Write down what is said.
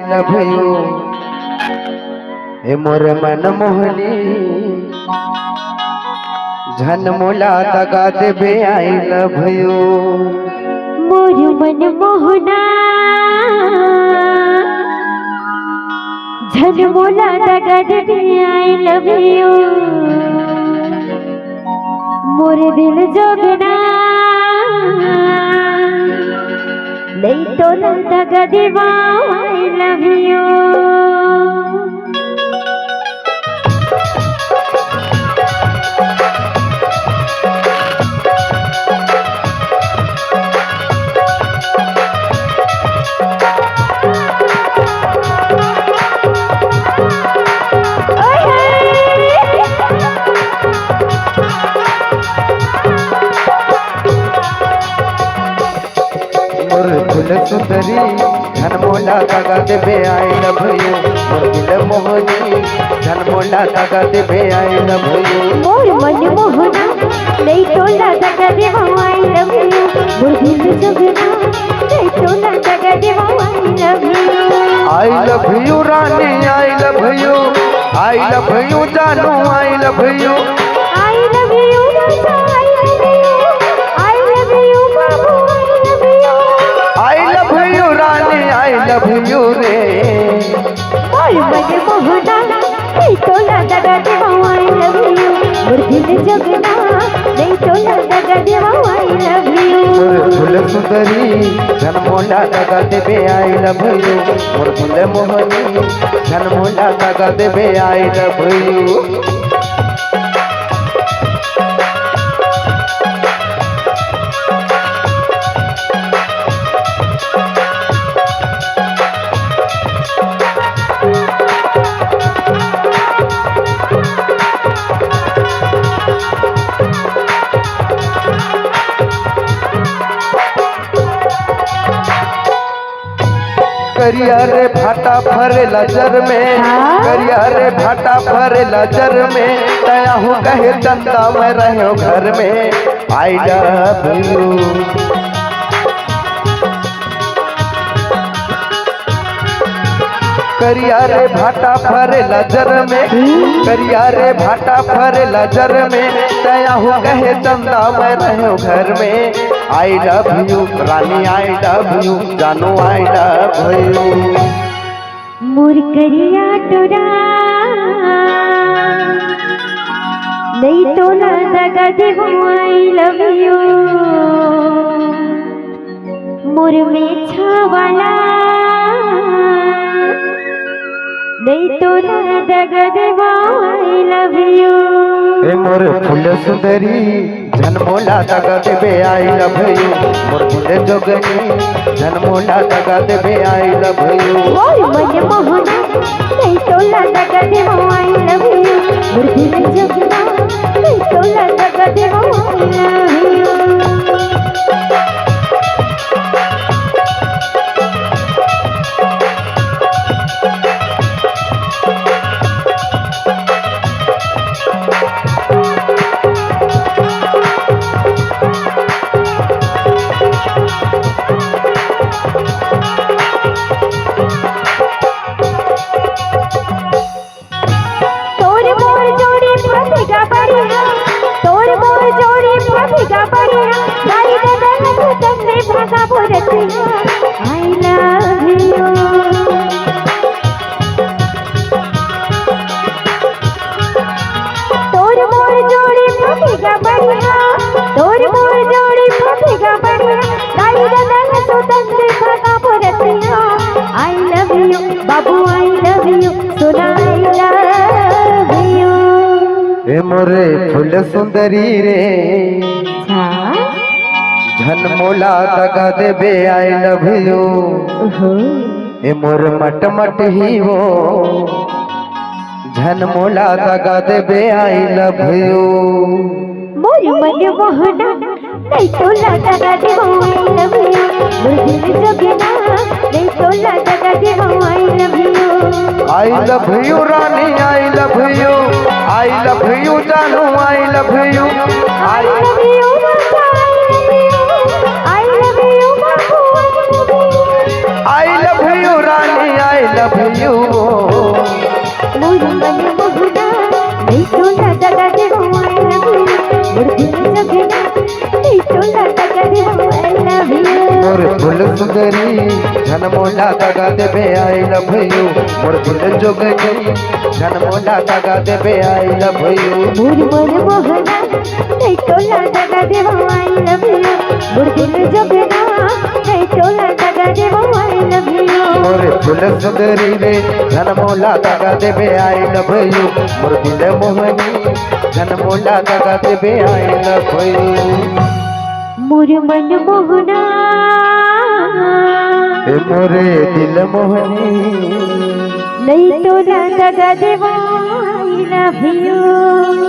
love you हे मोर मन मोहनी झन मोला दगा देबे आई लव यू मोर मन मोहना झन मोला दगा देबे आई लव यू मोर दिल जोगना नहीं तो दगा देबा आई लव यू सुंदरी धन मोला दगा देबे आई लव यू मोर दिल मोहनी धन मोला दगा देबे आई लव यू मोर मन मोहना नहीं तोला दगा देबा आई लव यू मोर दिल जोगना नहीं तोला दगा देबा आई लव यू रानी आई लव यू जानू I love you I love you राजा आई लव यू बाबू आई लव यू रानी आई लव यू रे मोर मन मोहना नहीं तोला दगा देबा आई लव यू मोर दिल जोगना नहीं तोला दगा देबा आई लव यू मोर फूल सुंदरी धन मोला दगा देबे आई लव यू मोर दिल मोहनी धन मोला दगा देबे आई लव यू करिया रे भाटा भरे लजर में करिया रे भाटा भरे लजर में तया हूँ कहे चंदा मैं रहो घर में आई लव यू करिया रे भाटा भरे लजर में करिया रे भाटा भरे लजर में तया हूँ कहे चंदा मैं रहो घर में आई लव यू रानी आई लव यू जानू आई लव यू मोर करिया टोरा नहीं तोला दगा देबो आई लव यू मोर में छावाला नहीं तोला दगा देबो आई लव यू मोर फूल सुंदरी धन मोला दगा देबे आई लव यू मोर दिल जोगनी धन मोला दगा देबे आई लव यू मोर मन मोहना नहीं तोला दगा देबो आई लव यू मोर दिल जोगना नहीं तोला दगा देबो I love you I love you तोर मोर जोड़ी फटेगा बढ़िया तोर मोर जोड़ी फटेगा बढ़िया लाई ददन सुतंद्र भागा पुरतिया I love you Babu I love you सुना I love you मोरे फूल सुंदरी रे झन मोला दगा देबे आई लव यू मोर मट मट ही वो झन मोला दगा देबे आई लव यू मोर मन मोहना नहीं तोला दगा देबो आई लव यू मोर दिल जोगना नहीं तोला दगा देबो I love you I love you रानी आई लव यू जानू I love you I love you I love you रानी आई लव फूल सुंदरी झनमोला दगा देबे आई लव यू मोर दिल जोगनी झनमोला दगा देबे आई लव यू मोर मोहना नहीं तोला दगा देवा आई लव यू मोर दिल जोगना नहीं तोला दगा देवा आई लव यू मोर फूल सुंदरी रे झनमोला दगा देबे आई लव यू मोर दिल मोहनी झनमोला दगा देबे आई लव यू मोर मन मोहना मोरे दिल मोहनी नहीं तोला दगा देवा आई लव यू